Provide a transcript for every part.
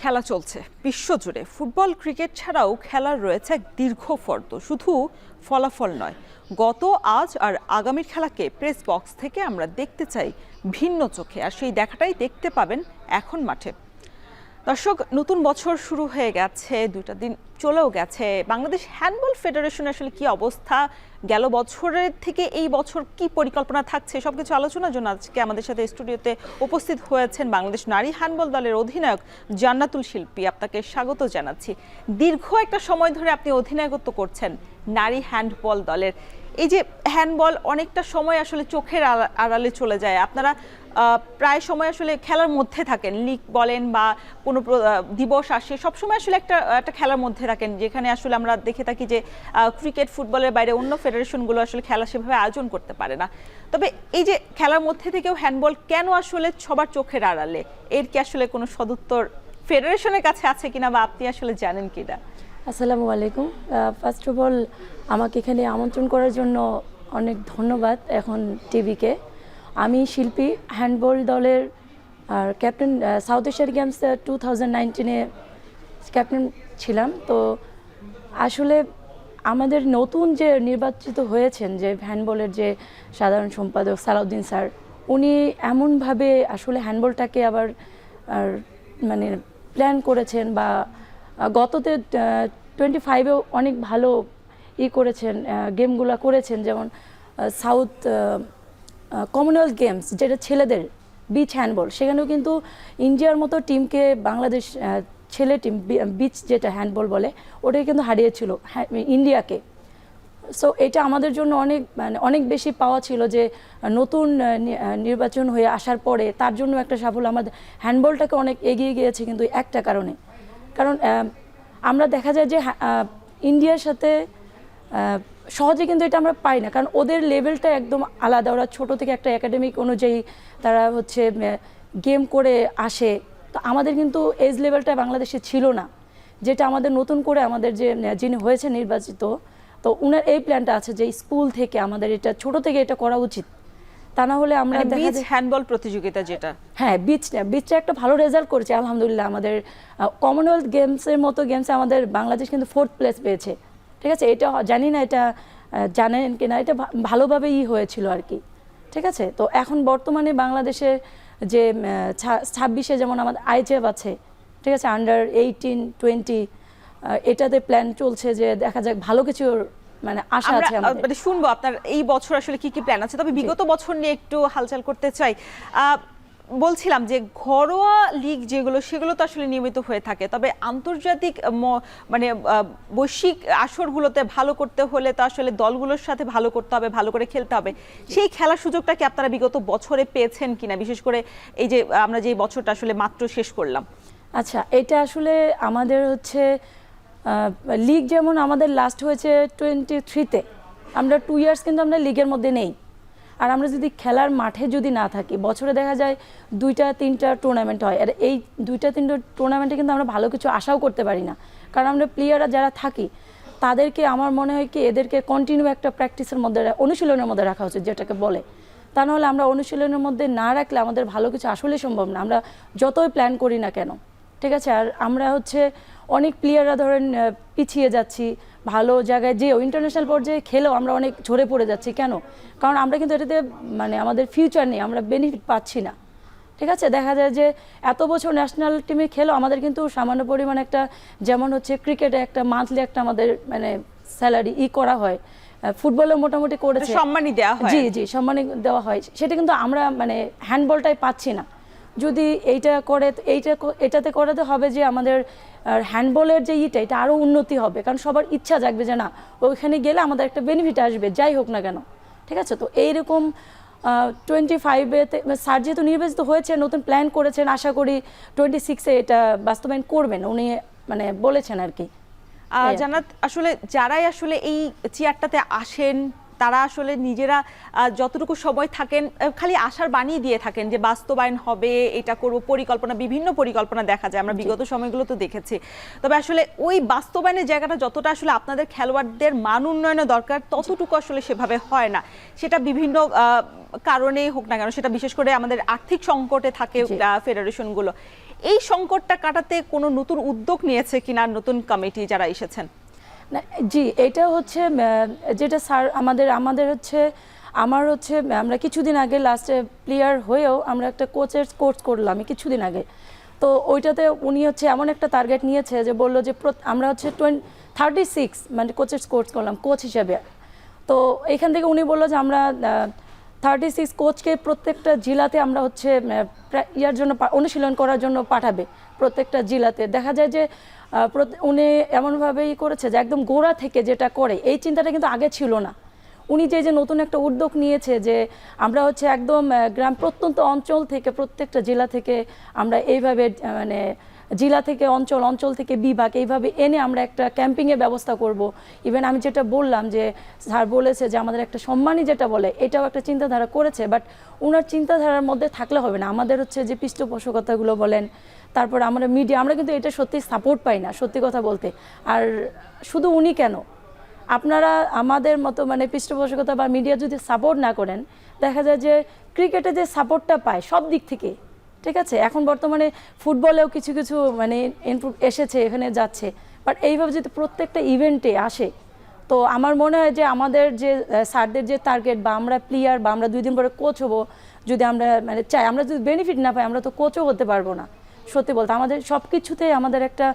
খেলা চলছে বিশ্বজুড়ে। ফুটবল ক্রিকেট ছাড়াও খেলার রয়েছে এক দীর্ঘ ফর্দ। শুধু ফলাফল নয়, গত, আজ আর আগামীর খেলাকে প্রেস বক্স থেকে আমরা দেখতে চাই ভিন্ন চোখে, আর সেই দেখাটাই দেখতে পাবেন এখন মাঠে। দর্শক, নতুন বছর শুরু হয়ে গেছে, 2টা দিন চলেও গেছে। বাংলাদেশ হ্যান্ডবল ফেডারেশনের আসলে কি অবস্থা, গেল বছরের থেকে এই বছর কি পরিকল্পনা থাকছে, সবকিছু আলোচনার জন্য আজকে আমাদের সাথে স্টুডিওতে উপস্থিত হয়েছেন বাংলাদেশ নারী হ্যান্ডবল দলের অধিনায়ক জান্নাতুল শিল্পী। আপনাকে স্বাগত জানাচ্ছি। দীর্ঘ একটা সময় ধরে আপনি অধিনায়কত্ব করছেন নারী হ্যান্ডবল দলের। এই যে হ্যান্ডবল অনেকটা সময় আসলে চোখের আড়ালে চলে যায়, আপনারা প্রায় সময় আসলে খেলার মধ্যে থাকেন, লিগ বলেন বা কোনো দিবস আসে, সবসময় আসলে একটা খেলার মধ্যে থাকেন, যেখানে আসলে আমরা দেখে থাকি যে ক্রিকেট ফুটবলের বাইরে অন্য ফেডারেশনগুলো আসলে খেলা সেভাবে আয়োজন করতে পারে না। তবে এই যে খেলার মধ্যে থেকেও হ্যান্ডবল কেন আসলে সবার চোখের আড়ালে, এর কি আসলে কোনো সদুত্তর ফেডারেশনের কাছে আছে কিনা বা আপনি আসলে জানেন কিনা? আসসালামু আলাইকুম। ফার্স্ট অফ অল আমাকে এখানে আমন্ত্রণ করার জন্য অনেক ধন্যবাদ। এখন টিভিকে আমি শিল্পী হ্যান্ডবল দলের আর ক্যাপ্টেন, সাউথ এশিয়ার গেমস 2019-এ ক্যাপ্টেন ছিলাম। তো আসলে আমাদের নতুন যে নির্বাচিত হয়েছেন যে হ্যান্ডবলের যে সাধারণ সম্পাদক সালাউদ্দিন স্যার, উনি এমনভাবে আসলে হ্যান্ডবলটাকে আবার মানে প্ল্যান করেছেন, বা গততে 25-এও অনেক ভালো করেছেন, গেমগুলো করেছেন। যেমন সাউথ কমনওয়েলথ গেমস, যেটা ছেলেদের বিচ হ্যান্ডবল, সেখানেও কিন্তু ইন্ডিয়ার মতো টিমকে বাংলাদেশ ছেলে টিম বিচ যেটা হ্যান্ডবল বলে, ওটাই কিন্তু হারিয়েছিল ইন্ডিয়াকে। সো এটা আমাদের জন্য অনেক বেশি পাওয়া ছিল যে নতুন নির্বাচন হয়ে আসার পরে তার জন্য একটা সাফল্য। আমাদের হ্যান্ডবলটাকে অনেক এগিয়ে গিয়েছে কিন্তু একটা কারণে, কারণ আমরা দেখা যায় যে ইন্ডিয়ার সাথে সহজে কিন্তু এটা আমরা পাই না, কারণ ওদের লেভেলটা একদম আলাদা। ওরা ছোট থেকে একটা একাডেমিক অনুযায়ী তারা হচ্ছে গেম করে আসে। তো আমাদের কিন্তু এজ লেভেলটা বাংলাদেশে ছিল না, যেটা আমাদের নতুন করে আমাদের যিনি হয়েছে নির্বাচিত, তো উনার এই প্ল্যানটা আছে যে স্কুল থেকে আমাদের এটা ছোট থেকে এটা করা উচিত। তা না হলে আমরা বিচ হ্যান্ডবল প্রতিযোগিতা যেটা, হ্যাঁ বিচটা একটা ভালো রেজাল্ট করেছে আলহামদুলিল্লাহ। আমাদের কমনওয়েলথ গেমসের মতো গেমসে আমাদের বাংলাদেশ কিন্তু 4th প্লেস পেয়েছে। ঠিক আছে, এটা জানি না এটা জানেন কিনা, এটা ভালোভাবে হয়েছিল আর কি। ঠিক আছে, তো এখন বর্তমানে বাংলাদেশে যে 26-এ যেমন আমাদের আইজেভ আছে, ঠিক আছে, আন্ডার 18, 20, এটাতে প্ল্যান চলছে যে দেখা যাক ভালো কিছু মানে আশা আছে আমাদের। মানে শুনবো আপনার এই বছর আসলে কি কি প্ল্যান আছে। তবে বিগত বছর নিয়ে একটু হালচাল করতে চাই। বলছিলাম যে ঘরোয়া লিগ যেগুলো, সেগুলো তো আসলে নিয়মিত হয়ে থাকে, তবে আন্তর্জাতিক মানে বৈশ্বিক আসরগুলোতে ভালো করতে হলে তো আসলে দলগুলোর সাথে ভালো করতে হবে, ভালো করে খেলতে হবে। সেই খেলার সুযোগটা কি আপনারা বিগত বছরে পেয়েছেন কিনা, বিশেষ করে এই যে আমরা যে বছরটা আসলে মাত্র শেষ করলাম? আচ্ছা, এটা আসলে আমাদের হচ্ছে লিগ যেমন আমাদের লাস্ট হয়েছে 23-তে, আমরা 2 ইয়ার্স কিন্তু আমরা লিগের মধ্যে নেই। আর আমরা যদি খেলার মাঠে যদি না থাকি, বছরে দেখা যায় 2-3টা টুর্নামেন্ট হয়, আর এই 2-3টা টুর্নামেন্টে কিন্তু আমরা ভালো কিছু আশাও করতে পারি না, কারণ আমরা প্লেয়াররা যারা থাকি তাদেরকে আমার মনে হয় কি এদেরকে কন্টিনিউ একটা প্র্যাকটিসের মধ্যে, অনুশীলনের মধ্যে রাখা উচিত যেটাকে বলে। তা নাহলে আমরা অনুশীলনের মধ্যে না রাখলে আমাদের ভালো কিছু আসলে সম্ভব না, আমরা যতই প্ল্যান করি না কেন। ঠিক আছে, আর আমরা হচ্ছে অনেক প্লেয়াররা ধরেন পিছিয়ে যাচ্ছি, ভালো জায়গায় যেও ইন্টারন্যাশনাল পর্যায়ে খেলেও আমরা অনেক ঝরে পড়ে যাচ্ছি। কেন? কারণ আমরা কিন্তু এটাতে মানে আমাদের ফিউচার নেই, আমরা বেনিফিট পাচ্ছি না। ঠিক আছে, দেখা যায় যে এত বছর ন্যাশনাল টিমে খেলেও আমাদের কিন্তু সামান্য পরিমাণ একটা, যেমন হচ্ছে ক্রিকেটে একটা মান্থলি একটা আমাদের মানে স্যালারি করা হয়, ফুটবলে মোটামুটি করেছে, সম্মানী দেওয়া হয়। জি সম্মানী দেওয়া হয়, সেটা কিন্তু আমরা মানে হ্যান্ডবলটাই পাচ্ছি না। যদি এইটা করে, এটাতে করাতে হবে যে আমাদের হ্যান্ডবলের যে এটা আরও উন্নতি হবে, কারণ সবার ইচ্ছা জাগবে যে না ওইখানে গেলে আমাদের একটা বেনিফিট আসবে যাই হোক না কেন। ঠিক আছে, তো এইরকম 25-এতে স্যার যেহেতু নির্বাচিত হয়েছে, নতুন প্ল্যান করেছেন, আশা করি 26-এ এটা বাস্তবায়ন করবেন, উনি মানে বলেছেন আর কি। জান্নাত, আসলে যারাই আসলে এই চেয়ারটাতে আসেন তারা আসলে নিজেরা যতটুকু সময় থাকেন খালি আশার বাণী দিয়ে থাকেন যে বাস্তবায়ন হবে, এটা করব, পরিকল্পনা, বিভিন্ন পরিকল্পনা দেখা যায়, আমরা বিগত সময়গুলো তো দেখেছি। তবে আসলে ওই বাস্তবায়নের জায়গাটা যতটা আসলে আপনাদের খেলোয়াড়দের মান উন্নয়নের দরকার, ততটুকু আসলে সেভাবে হয় না। সেটা বিভিন্ন কারণেই হোক না কেন, সেটা বিশেষ করে আমাদের আর্থিক সংকটে থাকে ফেডারেশনগুলো। এই সংকটটা কাটাতে কোনো নতুন উদ্যোগ নিয়েছে কিনা নতুন কমিটি যারা এসেছেন? না, জি, এটা হচ্ছে যেটা স্যার আমাদের হচ্ছে আমরা কিছুদিন আগে লাস্টে প্লেয়ার হয়েও আমরা একটা কোচের কোর্স করলাম কিছুদিন আগে। তো ওইটাতে উনি হচ্ছে এমন একটা টার্গেট নিয়েছে যে বললো যে আমরা হচ্ছে 36 মানে কোচের কোর্স করলাম কোচ হিসাবে। তো এখান থেকে উনি বললো যে আমরা 36 কোচকে প্রত্যেকটা জেলাতে আমরা হচ্ছে ইয়ার জন্য অনুশীলন করার জন্য পাঠাবে প্রত্যেকটা জেলাতে। দেখা যায় যে উনি এমনভাবেই করেছে যে একদম গোড়া থেকে যেটা করে এই চিন্তাটা কিন্তু আগে ছিল না। উনি যে নতুন একটা উদ্যোগ নিয়েছে যে আমরা হচ্ছে একদম গ্রাম প্রত্যন্ত অঞ্চল থেকে প্রত্যেকটা জেলা থেকে আমরা এইভাবে মানে জেলা থেকে অঞ্চল থেকে বিভাগ এইভাবে এনে আমরা একটা ক্যাম্পিংয়ের ব্যবস্থা করব। ইভেন আমি যেটা বললাম যে স্যার বলেছে যে আমাদের একটা সম্মানী যেটা বলে এটাও একটা চিন্তাধারা করেছে, বাট ওনার চিন্তাধারার মধ্যে থাকলে হবে না। আমাদের হচ্ছে যে পৃষ্ঠপোষকতাগুলো বলেন, তারপর আমরা মিডিয়া, আমরা কিন্তু এটা সত্যি সাপোর্ট পাই না সত্যি কথা বলতে। আর শুধু উনি কেন, আপনারা আমাদের মতো মানে পৃষ্ঠপোষকতা বা মিডিয়া যদি সাপোর্ট না করেন, দেখা যায় যে ক্রিকেটে যে সাপোর্টটা পায় সব দিক থেকে, ঠিক আছে, এখন বর্তমানে ফুটবলেও কিছু কিছু মানে ইনপুট এসেছে, এখানে যাচ্ছে, বাট এইভাবে যদি প্রত্যেকটা ইভেন্টে আসে, তো আমার মনে হয় যে আমাদের যে স্যারদের যে টার্গেট বা আমরা প্লেয়ার বা আমরা 2 দিন পরে কোচ হবো, যদি আমরা মানে চাই, আমরা যদি বেনিফিট না পাই আমরা তো কোচও হতে পারবো না। সত্যি বলতে আমাদের সব কিছুতেই আমাদের একটা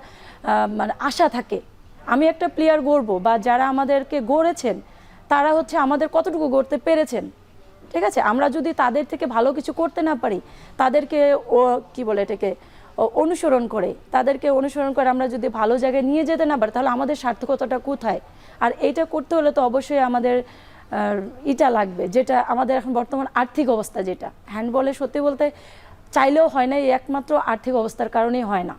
মানে আশা থাকে। আমি একটা প্লেয়ার গড়বো বা যারা আমাদেরকে গড়েছেন তারা হচ্ছে আমাদের কতটুকু গড়তে পেরেছেন, ঠিক আছে। আমরা যদি তাদের থেকে ভালো কিছু করতে না পারি, তাদেরকে অনুসরণ করে আমরা যদি ভালো জায়গায় নিয়ে যেতে না পারি, তাহলে আমাদের সার্থকতাটা কোথায়? আর এইটা করতে হলে তো অবশ্যই আমাদের এটা লাগবে, যেটা আমাদের এখন বর্তমান আর্থিক অবস্থা, যেটা হ্যান্ডবলে সত্যি বলতে চাইলেও হয় না, এই একমাত্র আর্থিক অবস্থার কারণেই হয় না,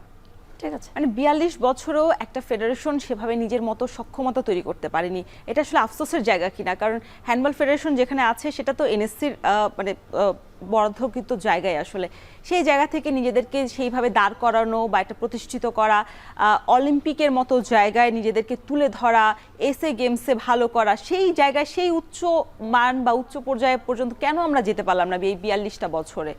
ঠিক আছে। মানে 42 বছরেও একটা ফেডারেশন সেভাবে নিজের মতো সক্ষমতা তৈরি করতে পারেনি, এটা আসলে আফসোসের জায়গা কিনা? কারণ হ্যান্ডবল ফেডারেশন যেখানে আছে সেটা তো এনএসসির মানে বরাদ্দকৃত জায়গায়, আসলে সেই জায়গা থেকে নিজেদেরকে সেইভাবে দাঁড় করানো বা একটা প্রতিষ্ঠিত করা, অলিম্পিকের মতো জায়গায় নিজেদেরকে তুলে ধরা, এসএ গেমসে ভালো করা, সেই জায়গায় সেই উচ্চ মান বা উচ্চ পর্যায়ে পর্যন্ত কেন আমরা যেতে পারলাম না এই 42টা বছরে?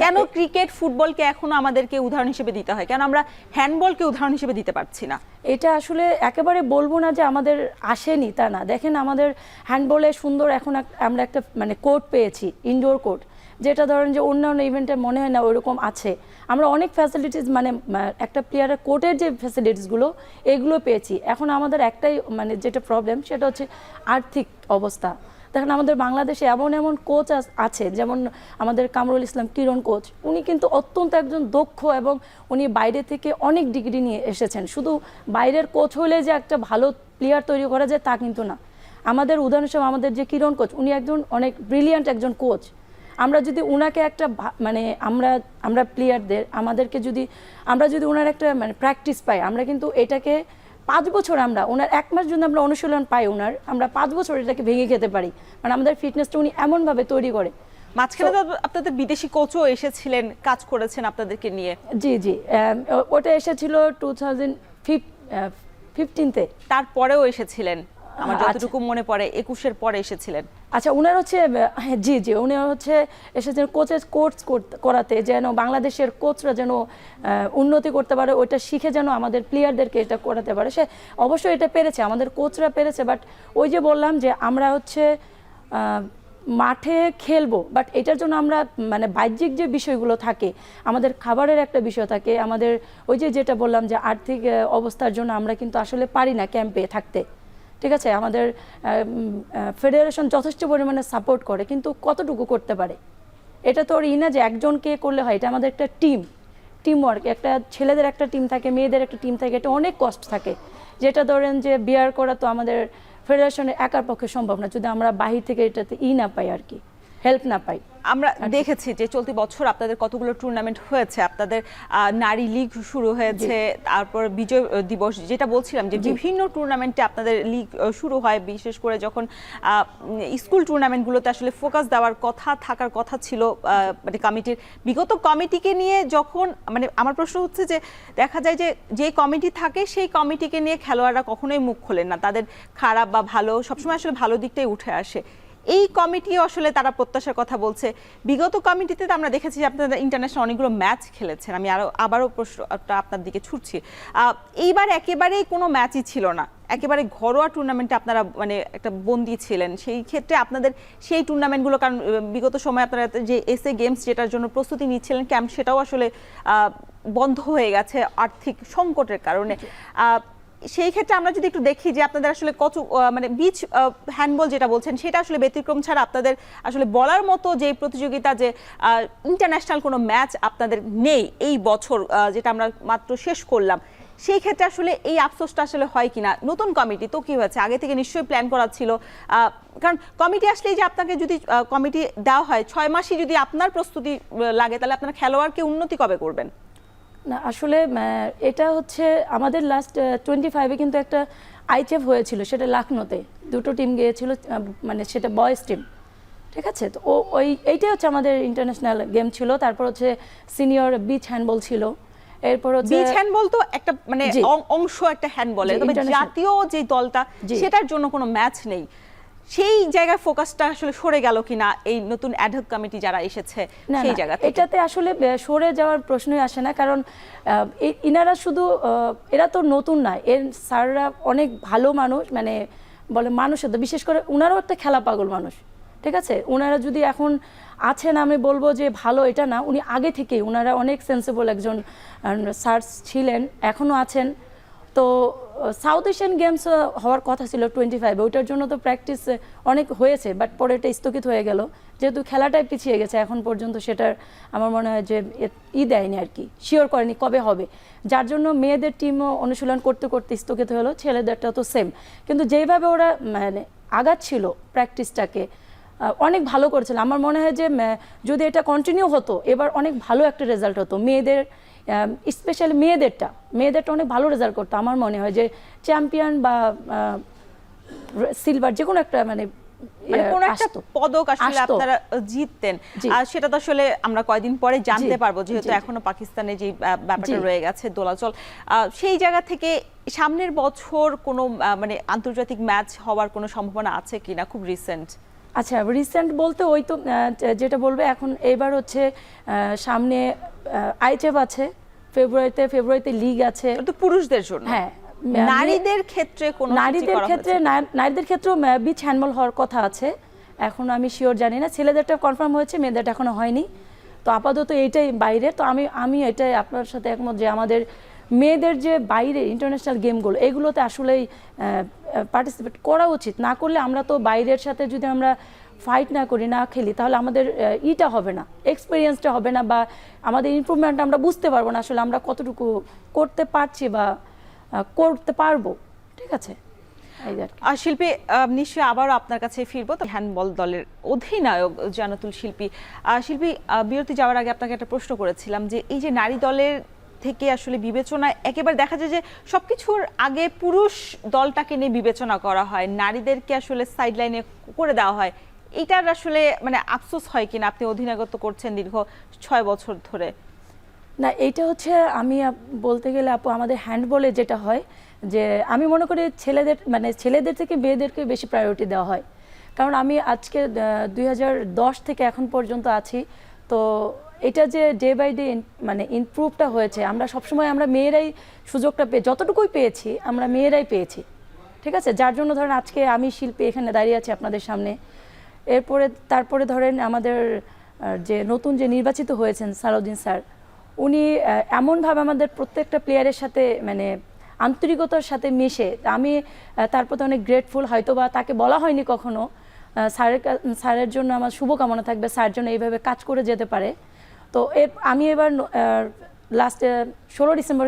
কেন ক্রিকেট ফুটবলকে এখনো আমাদেরকে উদাহরণ হিসেবে দিতে হয়? কেন আমরা হ্যান্ডবলকে উদাহরণ হিসেবে দিতে পারছি না? এটা আসলে একেবারে বলবো না যে আমাদের আসেনি, তা না। দেখেন আমাদের হ্যান্ডবলে সুন্দর এখন আমরা একটা মানে কোর্ট পেয়েছি, ইনডোর কোর্ট, যেটা ধরেন যে অন্যান্য ইভেন্টে মনে হয় না ওইরকম আছে। আমরা অনেক ফ্যাসিলিটিস মানে একটা প্লেয়ারের কোর্টের যে ফ্যাসিলিটিসগুলো এগুলো পেয়েছি। এখন আমাদের একটাই মানে যেটা প্রবলেম সেটা হচ্ছে আর্থিক অবস্থা। দেখেন আমাদের বাংলাদেশে এমন কোচ আছে, যেমন আমাদের কামরুল ইসলাম কিরণ কোচ, উনি কিন্তু অত্যন্ত একজন দক্ষ এবং উনি বাইরে থেকে অনেক ডিগ্রি নিয়ে এসেছেন। শুধু বাইরের কোচ হলে যে একটা ভালো প্লেয়ার তৈরি করা যায় তা কিন্তু না। আমাদের উদাহরণ হিসেবে আমাদের যে কিরণ কোচ, উনি একজন অনেক ব্রিলিয়ান্ট একজন কোচ। আমরা যদি ওনাকে একটা মানে আমরা প্লেয়ারদের আমরা যদি ওনার একটা মানে প্র্যাকটিস পাই, আমরা কিন্তু এটাকে 5 বছর আমরা ওনার 1 মাস যদি আমরা অনুশীলন পাই আমরা 5 বছর এটাকে ভেঙে খেতে পারি। মানে আমাদের ফিটনেসটা উনি এমনভাবে তৈরি করে। মাঝখানে তো আপনাদের বিদেশি কোচও এসেছিলেন, কাজ করেছেন আপনাদেরকে নিয়ে। জি, ওটা এসেছিল 2015-তে। তারপরেও এসেছিলেন আমার যতটুকু মনে পড়ে 21-এর পরে এসেছিলেন। আচ্ছা, উনার হচ্ছে জি উনি হচ্ছে এসেছেন কোচের কোর্স করাতে, যেন বাংলাদেশের কোচরা যেন উন্নতি করতে পারে, ওইটা শিখে যেন আমাদের প্লেয়ারদেরকে এটা করাতে পারে। সে অবশ্যই এটা পেরেছে, আমাদের কোচরা পেরেছে, বাট ওই যে বললাম যে আমরা হচ্ছে মাঠে খেলবো, বাট এটার জন্য আমরা মানে বাহ্যিক যে বিষয়গুলো থাকে, আমাদের খাবারের একটা বিষয় থাকে, আমাদের ওই যেটা বললাম যে আর্থিক অবস্থার জন্য আমরা কিন্তু আসলে পারি না ক্যাম্পে থাকতে, ঠিক আছে। আমাদের ফেডারেশন যথেষ্ট পরিমাণে সাপোর্ট করে, কিন্তু কতটুকু করতে পারে? এটা তো না যে একজনকে করলে হয়, এটা আমাদের একটা টিমওয়ার্ক, একটা ছেলেদের একটা টিম থাকে, মেয়েদের একটা টিম থাকে, এটা অনেক কষ্ট থাকে, যেটা ধরেন যে বিয়ার করা তো আমাদের ফেডারেশনের একার পক্ষে সম্ভব না, যদি আমরা বাহির থেকে এটাতে না পাই আর কি, হেল্প না পাই। আমরা দেখেছি যে চলতি বছর আপনাদের কতগুলো টুর্নামেন্ট হয়েছে, আপনাদের নারী লীগ শুরু হয়েছে, তারপর বিজয় দিবস যেটা বলছিলাম যে বিভিন্ন টুর্নামেন্টে আপনাদের লীগ শুরু হয়, বিশেষ করে যখন স্কুল টুর্নামেন্টগুলোতে আসলে ফোকাস দেওয়ার কথা থাকার কথা ছিল মানে কমিটির। বিগত কমিটিকে নিয়ে যখন মানে আমার প্রশ্ন হচ্ছে যে দেখা যায় যে কমিটি থাকে সেই কমিটিকে নিয়ে খেলোয়াড়রা কখনোই মুখ খোলেন না, তাদের খারাপ বা ভালো সবসময় আসলে ভালো দিকটাই উঠে আসে। এই কমিটিও আসলে তারা প্রত্যাশার কথা বলছে। বিগত কমিটিতে তো আমরা দেখেছি যে আপনারা ইন্টারন্যাশনাল অনেকগুলো ম্যাচ খেলেছেন। আমি আবারও প্রশ্নটা আপনার দিকে ছুটছি। এইবার একেবারেই কোনো ম্যাচই ছিল না, একেবারে ঘরোয়া টুর্নামেন্টে আপনারা মানে একটা বন্দী ছিলেন। সেই ক্ষেত্রে আপনাদের সেই টুর্নামেন্টগুলো, কারণ বিগত সময় আপনারা যে এসএ গেমস যেটার জন্য প্রস্তুতি নিচ্ছিলেন ক্যাম্প, সেটাও আসলে বন্ধ হয়ে গেছে আর্থিক সংকটের কারণে। সেই ক্ষেত্রে আমরা যদি একটু দেখি যে আপনাদের আসলে কত মানে বিচ হ্যান্ডবল যেটা বলছেন সেটা আসলে ব্যতিক্রম ছাড়া আপনাদের আসলে বলার মতো যে প্রতিযোগিতা, যে ইন্টারন্যাশনাল কোনো ম্যাচ আপনাদের নেই এই বছর, যেটা আমরা মাত্র শেষ করলাম, সেই ক্ষেত্রে আসলে এই আফসোসটা আসলে হয় কিনা? নতুন কমিটি তো কি হয়েছে, আগে থেকে নিশ্চয়ই প্ল্যান করা ছিল, কারণ কমিটি আসলেই যে আপনাকে যদি কমিটি দেওয়া হয় 6 মাসই যদি আপনার প্রস্তুতি লাগে, তাহলে আপনার খেলোয়াড়কে উন্নতি কবে করবেন? না আসলে এটা হচ্ছে আমাদের লাস্ট 25-এ কিন্তু একটা আইচেফ হয়েছিল, সেটা লখনৌতে 2টো টিম গিয়েছিল, মানে সেটা বয়েজ টিম, ঠিক আছে। তো এইটাই হচ্ছে আমাদের ইন্টারন্যাশনাল গেম ছিল। তারপর হচ্ছে সিনিয়র বিচ হ্যান্ডবল ছিল, এরপর হচ্ছে বিচ হ্যান্ডবল তো একটা মানে অংশ একটা হ্যান্ডবলের, তবে জাতীয় যে দলটা সেটার জন্য কোনো ম্যাচ নেই। সেই জায়গায় ফোকাসটা আসলে সরে গেল কিনা এই নতুন অ্যাডহক কমিটি যারা এসেছে সেই জায়গা থেকে? এটাতে আসলে সরে যাওয়ার প্রশ্নই আসে না, কারণ ইনারা শুধু এরা তো নতুন না, এর স্যাররা অনেক ভালো মানুষ, মানে বলে মানুষের তো বিশেষ করে উনারাও একটা খেলা পাগল মানুষ, ঠিক আছে। উনারা যদি এখন আছেন, আমি বলবো যে ভালো এটা না, উনি আগে থেকেই উনারা অনেক সেন্সিবল একজন স্যার ছিলেন, এখনও আছেন। তো সাউথ এশিয়ান গেমস হওয়ার কথা ছিল 25-এ, ওইটার জন্য তো প্র্যাকটিস অনেক হয়েছে, বাট পরে এটা স্থগিত হয়ে গেল যেহেতু খেলাটাই পিছিয়ে গেছে। এখন পর্যন্ত সেটার আমার মনে হয় যে দেয়নি আর কি, শিওর করেনি কবে হবে, যার জন্য মেয়েদের টিমও অনুশীলন করতে করতে স্থগিত হলো, ছেলেদেরটা তো সেম। কিন্তু যেইভাবে ওরা মানে আগাচ্ছিল প্র্যাকটিসটাকে, অনেক ভালো করেছিল। আমার মনে হয় যে যদি এটা কন্টিনিউ হতো এবার অনেক ভালো একটা রেজাল্ট হতো। মেয়েদের স্পেশালি মেয়েদেরটা অনেক ভালো রেজাল্ট করতো। আমার মনে হয় যে চ্যাম্পিয়ন বা সিলভার যে কোনো একটা মানে কোনো একটা পদক আসলে আপনারা জিততেন, আর সেটা তো আসলে আমরা কয়েকদিন পরে জানতে পারবো, যেহেতু এখনো পাকিস্তানে যে ব্যাপারটা রয়ে গেছে দোলাচল। সেই জায়গা থেকে সামনের বছর কোনো মানে আন্তর্জাতিক ম্যাচ হওয়ার কোনো সম্ভাবনা আছে কিনা? খুব রিসেন্ট? আচ্ছা, রিসেন্ট বলতে ওই তো যেটা বলবে এখন, এবার হচ্ছে সামনে আইচেফ আছে, ফেব্রুয়ারিতে লিগ আছে, তো পুরুষদের জন্য। হ্যাঁ, নারীদের ক্ষেত্রে নারীদের ক্ষেত্রেও বিচ হ্যান্ডবল হওয়ার কথা আছে, এখন আমি শিওর জানি না। ছেলেদেরটা কনফার্ম হয়েছে, মেয়েদেরটা এখনো হয়নি। তো আপাতত এইটাই বাইরে। তো আমি এটাই আপনার সাথে একমত যে আমাদের মেয়েদের যে বাইরে ইন্টারন্যাশনাল গেমগুলো, এগুলোতে আসলেই পার্টিসিপেট করা উচিত। না করলে আমরা তো বাইরের সাথে যদি আমরা ফাইট না করি, না খেলি, তাহলে আমাদের ইটা হবে না, এক্সপিরিয়েন্সটা হবে না, বা আমাদের ইমপ্রুভমেন্টটা আমরা বুঝতে পারবো না আসলে আমরা কতটুকু করতে পারছি বা করতে পারবো, ঠিক আছে। শিল্পী, নিশ্চয়ই আবারও আপনার কাছে ফিরবো। হ্যান্ডবল দলের অধিনায়ক জান্নাতুল শিল্পী, বিরতি যাওয়ার আগে আপনাকে একটা প্রশ্ন করেছিলাম যে এই যে নারী দলের থেকে আসলে বিবেচনা একেবারে দেখা যায় যে সবকিছুর আগে পুরুষ দলটাকে নিয়ে বিবেচনা করা হয়, নারীদেরকে আসলে সাইডলাইনে করে দেওয়া হয়, এটার আসলে মানে আফসোস হয় কিনা? আপনি অধিনায়কত্ব করছেন দীর্ঘ 6 বছর ধরে। না, এইটা হচ্ছে আমি বলতে গেলে আপু আমাদের হ্যান্ডবলে যেটা হয় যে আমি মনে করি ছেলেদের থেকে মেয়েদেরকে বেশি প্রায়োরিটি দেওয়া হয়। কারণ আমি আজকে 2010 থেকে এখন পর্যন্ত আছি, তো এটা যে ডে বাই ডে মানে ইমপ্রুভটা হয়েছে, আমরা সবসময় আমরা মেয়েরাই সুযোগটা যতটুকুই পেয়েছি আমরা মেয়েরাই পেয়েছি, ঠিক আছে। যার জন্য ধরেন আজকে আমি শিল্পী এখানে দাঁড়িয়ে আছি আপনাদের সামনে। তারপরে ধরেন আমাদের যে নতুন যে নির্বাচিত হয়েছেন সালাউদ্দিন স্যার, উনি এমনভাবে আমাদের প্রত্যেকটা প্লেয়ারের সাথে মানে আন্তরিকতার সাথে মিশে, আমি তার প্রতি অনেক গ্রেটফুল। হয়তো বা তাকে বলা হয়নি কখনো, স্যারের জন্য আমার শুভকামনা থাকবে, স্যার জন্য এইভাবে কাজ করে যেতে পারে। তো আমি এবার লাস্ট 16 ডিসেম্বর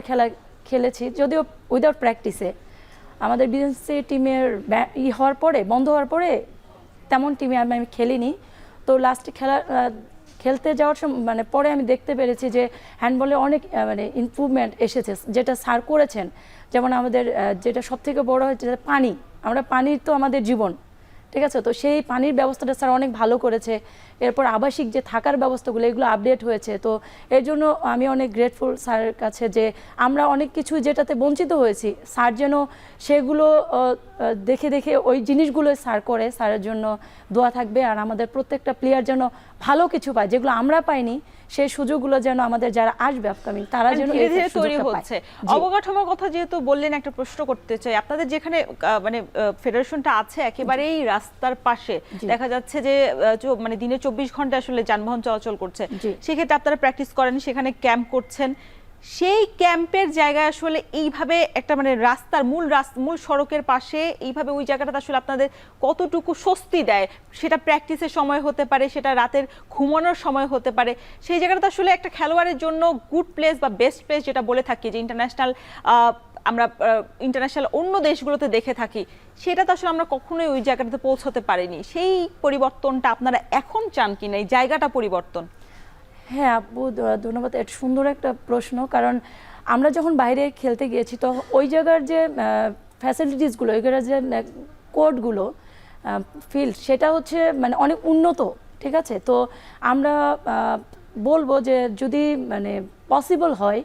খেলেছি, যদিও উইদাউট প্র্যাকটিসে। আমাদের বিএনসি টিমের বন্ধ হওয়ার পরে তেমন টিমে আমি খেলিনি। তো লাস্টে খেলতে যাওয়ার মানে পরে আমি দেখতে পেরেছি যে হ্যান্ডবলে অনেক মানে ইমপ্রুভমেন্ট এসেছে, যেটা স্যার করেছেন। যেমন আমাদের যেটা সবথেকে বড় হচ্ছে পানি, পানির তো আমাদের জীবন, ঠিক আছে। তো সেই পানির ব্যবস্থাটা স্যার অনেক ভালো করেছে। এরপর আবাসিক যে থাকার ব্যবস্থাগুলো, এগুলো আপডেট হয়েছে। তো এর জন্য আমি অনেক গ্রেটফুল স্যারের কাছে যে আমরা অনেক কিছু যেটাতে বঞ্চিত হয়েছি, স্যার যেন সেগুলো দেখে দেখে ওই জিনিসগুলো স্যার করে, স্যারের জন্য দোয়া থাকবে। আর আমাদের প্রত্যেকটা প্লেয়ার যেন ভালো কিছু পায়, যেগুলো আমরা পাইনি সেই সুযোগগুলো যেন আমাদের যারা আসবে আপকামিং তারা যেন ধীরে ধীরে তৈরি হচ্ছে। অবকাঠামোর কথা যেহেতু বললেন, একটা প্রশ্ন করতে চাই, আপনাদের যেখানে মানে ফেডারেশনটা আছে একেবারেই রাস্তার পাশে, দেখা যাচ্ছে যে মানে দিনে 24 ঘন্টা আসলে যানবাহন চলাচল করছে, সেক্ষেত্রে আপনারা প্র্যাকটিস করেন, সেখানে ক্যাম্প করছেন, সেই ক্যাম্পের জায়গায় আসলে এইভাবে একটা মানে রাস্তার মূল সড়কের পাশে এইভাবে ওই জায়গাটা আসলে আপনাদের কতটুকু স্বস্তি দেয়? সেটা প্র্যাকটিসের সময় হতে পারে, সেটা রাতের ঘুমানোর সময় হতে পারে, সেই জায়গাটা আসলে একটা খেলোয়াড়ের জন্য গুড প্লেস বা বেস্ট প্লেস যেটা বলে থাকি, যে আমরা ইন্টারন্যাশনাল অন্য দেশগুলোতে দেখে থাকি, সেটা তো আসলে আমরা কখনোই ওই জায়গাটাতে পৌঁছতে পারিনি। সেই পরিবর্তনটা আপনারা এখন চান কিনা, এই জায়গাটা পরিবর্তন? হ্যাঁ আপু, ধন্যবাদ, এটা সুন্দর একটা প্রশ্ন। কারণ আমরা যখন বাইরে খেলতে গিয়েছি তো ওই জায়গার যে ফ্যাসিলিটিসগুলো, ওই জায়গার যে কোর্টগুলো, ফিল্ড, সেটা হচ্ছে মানে অনেক উন্নত, ঠিক আছে। তো আমরা বলবো যে যদি মানে পসিবল হয়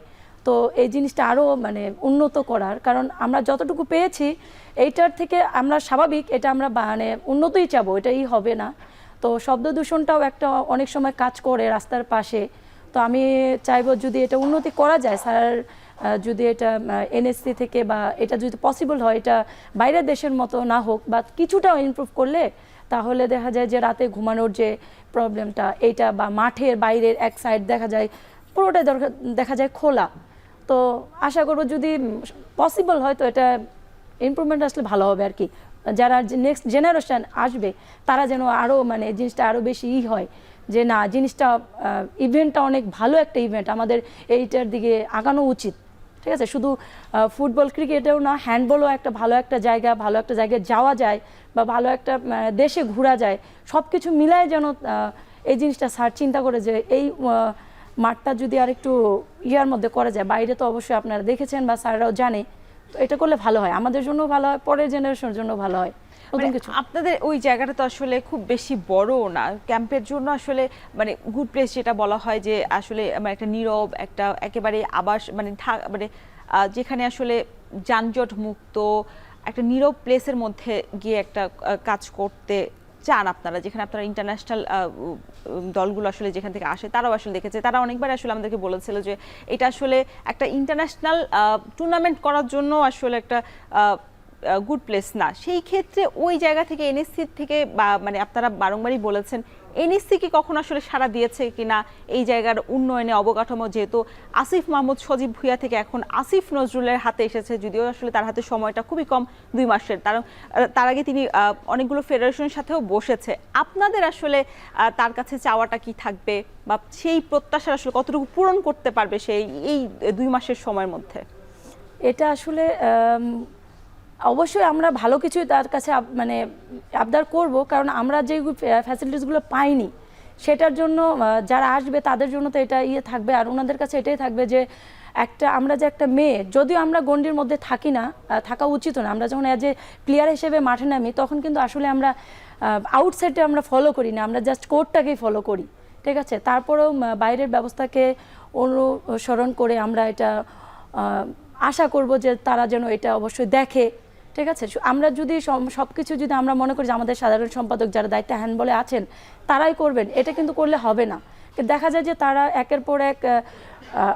তো এই জিনিসটা আরও মানে উন্নত করার, কারণ আমরা যতটুকু পেয়েছি এইটার থেকে আমরা স্বাভাবিক এটা আমরা মানে উন্নতই চাবো, এটাই হবে না। তো শব্দ দূষণটাও একটা অনেক সময় কাজ করে রাস্তার পাশে। তো আমি চাইবো যদি এটা উন্নতি করা যায়, স্যার যদি এটা এনএসসি থেকে বা এটা যদি পসিবল হয়, এটা বাইরের দেশের মতো না হোক বা কিছুটা ইমপ্রুভ করলে, তাহলে দেখা যায় যে রাতে ঘুমানোর যে প্রবলেমটা এইটা, বা মাঠের বাইরের এক সাইড দেখা যায় পুরোটাই দেখা যায় খোলা। তো আশা করবো যদি পসিবল হয় তো এটা ইমপ্রুভমেন্ট আসলে ভালো হবে আর কি। যারা নেক্সট জেনারেশন আসবে তারা যেন আরও মানে জিনিসটা আরও বেশি হয়, যে না জিনিসটা ইভেন্টটা অনেক ভালো একটা ইভেন্ট, আমাদের এইটার দিকে আগানো উচিত, ঠিক আছে। শুধু ফুটবল ক্রিকেটেও না, হ্যান্ডবলও একটা ভালো একটা জায়গায় যাওয়া যায় বা ভালো একটা দেশে ঘোরা যায়, সব কিছু মিলায় যেন এই জিনিসটা স্যার চিন্তা করে যে এই মাঠটা যদি আর একটু ইয়ার মধ্যে করা যায়। বাইরে তো অবশ্যই আপনারা দেখেছেন বা স্যাররাও জানে, তো এটা করলে ভালো হয়, আমাদের জন্য ভালো হয়, পরের জেনারেশনের জন্য ভালো হয়। আপনাদের ওই জায়গাটা তো আসলে খুব বেশি বড় না, ক্যাম্পের জন্য আসলে মানে গুড প্লেস যেটা বলা হয়, যে আসলে একটা নীরব একটা একেবারে আবাস মানে মানে যেখানে আসলে যানজট মুক্ত একটা নীরব প্লেসের মধ্যে গিয়ে একটা কাজ করতে চান আপনারা, যেখানে আপনারা ইন্টারন্যাশনাল দলগুলো আসলে যেখান থেকে আসে তারাও আসলে দেখেছে, তারা অনেকবার আসলে আমাদেরকে বলেছিল যে এটা আসলে একটা ইন্টারন্যাশনাল টুর্নামেন্ট করার জন্য আসলে একটা গুড প্লেস না। সেই ক্ষেত্রে ওই জায়গা থেকে এনএসসি থেকে বা মানে আপনারা বারংবারই বলেছেন, এনএসসি কি কখনো আসলে সাড়া দিয়েছে কিনা এই জায়গার উন্নয়নে, অবকাঠামো, যেহেতু আসিফ মাহমুদ সজীব ভুঁইয়া থেকে এখন আসিফ নজরুলের হাতে এসেছে, যদিও আসলে তার হাতে সময়টা খুবই কম, 2 মাসের, তার আগে তিনি অনেকগুলো ফেডারেশনের সাথেও বসেছে। আপনাদের আসলে তার কাছে চাওয়াটা কি থাকবে বা সেই প্রত্যাশা আসলে কতটুকু পূরণ করতে পারবে সেই এই 2 মাসের সময়ের মধ্যে? এটা আসলে অবশ্যই আমরা ভালো কিছুই তার কাছে মানে আবদার করব, কারণ আমরা যে ফ্যাসিলিটিসগুলো পাইনি সেটার জন্য যারা আসবে তাদের জন্য তো এটা থাকবে। আর ওনাদের কাছে এটাই থাকবে যে আমরা যে একটা মেয়ে, যদিও আমরা গণ্ডির মধ্যে থাকি না, থাকা উচিত না, আমরা যখন অ্যাজ এ প্লেয়ার হিসেবে মাঠে নামি তখন কিন্তু আসলে আমরা আউটসাইডে আমরা ফলো করি না, আমরা জাস্ট কোর্টটাকেই ফলো করি, ঠিক আছে। তারপরেও বাইরের ব্যবস্থাকে অনুসরণ করে আমরা এটা আশা করব যে তারা যেন এটা অবশ্যই দেখে, ঠিক আছে। আমরা যদি সব কিছু যদি আমরা মনে করি যে আমাদের সাধারণ সম্পাদক যারা দায়িত্বে হ্যান্ডবলে আছেন তারাই করবেন, এটা কিন্তু করলে হবে না। দেখা যায় যে তারা একের পর এক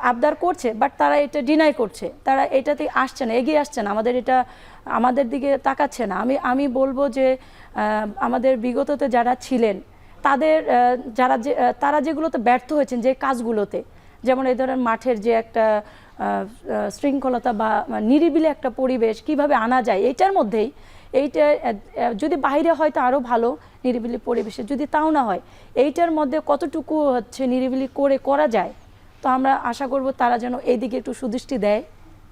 আবদার করছে, বাট তারা এটা ডিনাই করছে, তারা এটাতে আসছে না, এগিয়ে আসছে না, আমাদের দিকে তাকাচ্ছে না। আমি বলবো যে আমাদের বিগততে যারা ছিলেন তাদের তারা যেগুলোতে ব্যর্থ হয়েছেন, যে কাজগুলোতে, যেমন এই ধরনের মাঠের যে একটা শৃঙ্খলতা বা নিরিবিলি একটা পরিবেশ কিভাবে আনা যায়, এইটার মধ্যেই এইটা যদি বাইরে হয়তো আরও ভালো নিরিবিলি পরিবেশে, যদি তাও না হয় এইটার মধ্যে কতটুকু হচ্ছে নিরিবিলি করা যায়, তো আমরা আশা করব তারা যেন এইদিকে একটু সুদৃষ্টি দেয়,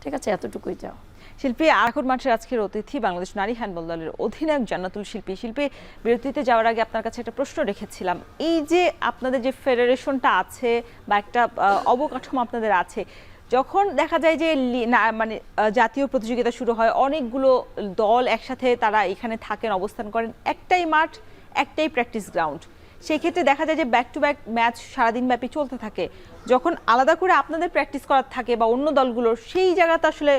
ঠিক আছে, এতটুকুই চাও। শিল্পী, আরাকুর মাঠের আজকের অতিথি বাংলাদেশ নারী হ্যান্ডবল দলের অধিনায়ক জান্নাতুল শিল্পী। শিল্পী, বিরতিতে যাওয়ার আগে আপনার কাছে একটা প্রশ্ন রেখেছিলাম, এই যে আপনাদের যে ফেডারেশনটা আছে বা একটা অবকাঠামো আপনাদের আছে, যখন দেখা যায় যে মানে জাতীয় প্রতিযোগিতা শুরু হয়, অনেকগুলো দল একসাথে তারা এখানে থাকেন, অবস্থান করেন, একটাই মাঠ, একটাই প্র্যাকটিস গ্রাউন্ড, সেই ক্ষেত্রে দেখা যায় যে ব্যাক টু ব্যাক ম্যাচ সারাদিন ব্যাপী চলতে থাকে। যখন আলাদা করে আপনাদের প্র্যাকটিস করার থাকে বা অন্য দলগুলোর, সেই জায়গাটা আসলে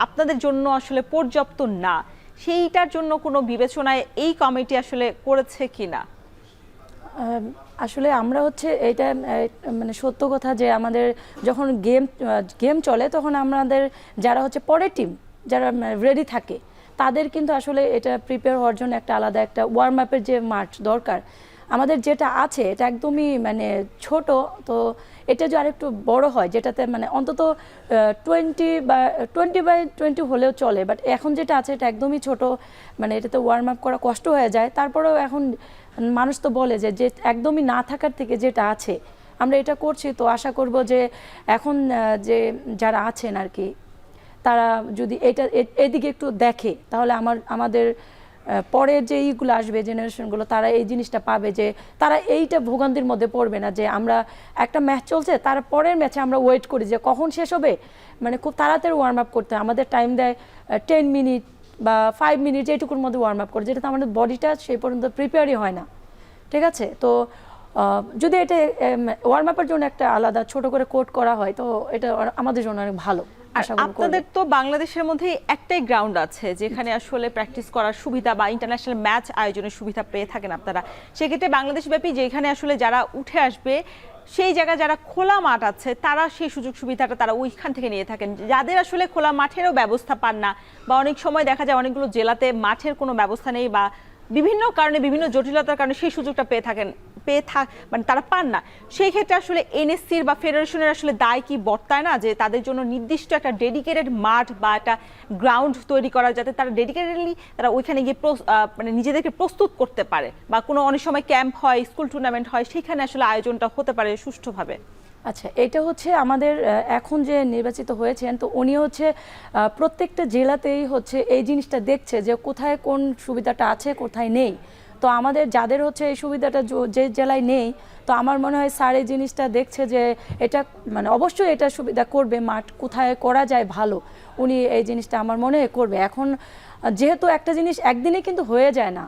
আপনাদের জন্য আসলে পর্যাপ্ত না, সেইটার জন্য কোনো বিবেচনায় এই কমিটি আসলে করেছে কিনা? আসলে আমরা হচ্ছে এটা মানে সত্য কথা যে আমাদের যখন গেম চলে তখন আমাদের যারা হচ্ছে পরের টিম যারা রেডি থাকে তাদের কিন্তু আসলে এটা প্রিপেয়ার হওয়ার জন্য একটা আলাদা একটা ওয়ার্ম আপের যে মাঠ দরকার। আমাদের যেটা আছে এটা একদমই মানে ছোট, তো এটা যে আরেকটু বড় হয় যেটাতে মানে অন্তত 20 বাই 20 হলেও চলে, বাট এখন যেটা আছে এটা একদমই ছোট, মানে এটাতে ওয়ার্ম আপ করা কষ্ট হয়ে যায়। তারপরেও এখন মানুষ তো বলে যে যে একদমই না থাকার থেকে যেটা আছে আমরা এটা করছি, তো আশা করব যে এখন যে যারা আছেন আর কি তারা যদি এটা এদিকে একটু দেখে তাহলে আমাদের পরের যে এইগুলো আসবে জেনারেশনগুলো তারা এই জিনিসটা পাবে যে তারা এইটা ভোগান্তির মধ্যে পড়বে না যে আমরা একটা ম্যাচ চলছে তার পরের ম্যাচে আমরা ওয়েট করি যে কখন শেষ হবে, মানে খুব তাড়াতাড়ি ওয়ার্ম আপ করতে আমাদের টাইম দেয় 10 মিনিট বা 5 মিনিট এইটুকুর মধ্যে ওয়ার্ম আপ করে, যেটাতে আমাদের বডিটা সেই পর্যন্ত প্রিপেয়ারই হয় না। ঠিক আছে, তো যদি এটা ওয়ার্ম আপের জন্য একটা আলাদা ছোট করে কোট করা হয় তো এটা আমাদের জন্য অনেক ভালো। আপনাদের তো বাংলাদেশের মধ্যে একটাই গ্রাউন্ড আছে যেখানে আসলে প্র্যাকটিস করার সুবিধা বা ইন্টারন্যাশনাল ম্যাচ আয়োজনের সুবিধা পেয়ে থাকেন আপনারা, সেক্ষেত্রে বাংলাদেশ ব্যাপী যেখানে আসলে যারা উঠে আসবে সেই জায়গায় যারা খোলা মাঠ আছে তারা সেই সুযোগ সুবিধাটা তারা ওইখান থেকে নিয়ে থাকেন। যাদের আসলে খোলা মাঠেরও ব্যবস্থা পান না বা অনেক সময় দেখা যায় অনেকগুলো জেলাতে মাঠের কোনো ব্যবস্থা নেই বা বিভিন্ন কারণে বিভিন্ন জটিলতার কারণে সেই সুযোগটা মানে তারা পান না, সেই ক্ষেত্রে আসলে এনএসসির বা ফেডারেশনের আসলে দায় কি বর্তায় না যে তাদের জন্য নির্দিষ্ট একটা ডেডিকেটেড মাঠ বা একটা গ্রাউন্ড তৈরি করা যাতে তারা ডেডিকেটেডলি তারা ওইখানে গিয়ে মানে নিজেদেরকে প্রস্তুত করতে পারে বা কোনো অনেক সময় ক্যাম্প হয়, স্কুল টুর্নামেন্ট হয়, সেখানে আসলে আয়োজনটা হতে পারে সুষ্ঠুভাবে? আচ্ছা, এটা হচ্ছে আমাদের এখন যে নির্বাচিত হয়েছেন তো উনি হচ্ছে প্রত্যেকটা জেলাতেই হচ্ছে এই জিনিসটা দেখছে যে কোথায় কোন সুবিধাটা আছে কোথায় নেই। তো আমাদের যাদের হচ্ছে এই সুবিধাটা যে জেলায় নেই, তো আমার মনে হয় স্যার এই জিনিসটা দেখছে যে এটা মানে অবশ্যই এটা সুবিধা করবে, মাঠ কোথায় করা যায় ভালো উনি এই জিনিসটা আমার মনে হয় করবে। এখন যেহেতু একটা জিনিস একদিনে কিন্তু হয়ে যায় না,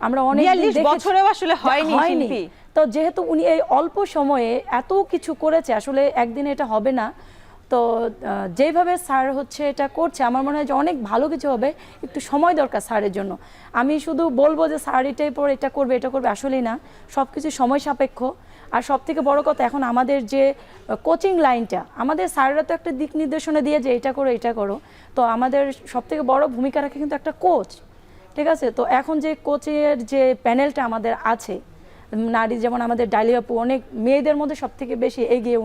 আমরা অনেক বছরেও আসলে হয়নি, তো যেহেতু উনি এই অল্প সময়ে এত কিছু করেছে আসলে একদিনে এটা হবে না। তো যেভাবে স্যার হচ্ছে এটা করছে আমার মনে হয় যে অনেক ভালো কিছু হবে, একটু সময় দরকার স্যারের জন্য। আমি শুধু বলবো যে স্যার এটাই পর এটা করবে আসলেই না, সব কিছু সময় সাপেক্ষ। আর সব থেকে বড় কথা এখন আমাদের যে কোচিং লাইনটা আমাদের স্যাররা তো একটা দিক নির্দেশনা দিয়ে যে এটা করো, তো আমাদের সব থেকে বড় ভূমিকা রাখে কিন্তু একটা কোচ। ঠিক আছে, তো এখন যে কোচের যে প্যানেলটা আমাদের আছে নারী, যেমন আমাদের ডালিয়া আপু অনেক মেয়েদের মধ্যে সব থেকে বেশি এগিয়ে,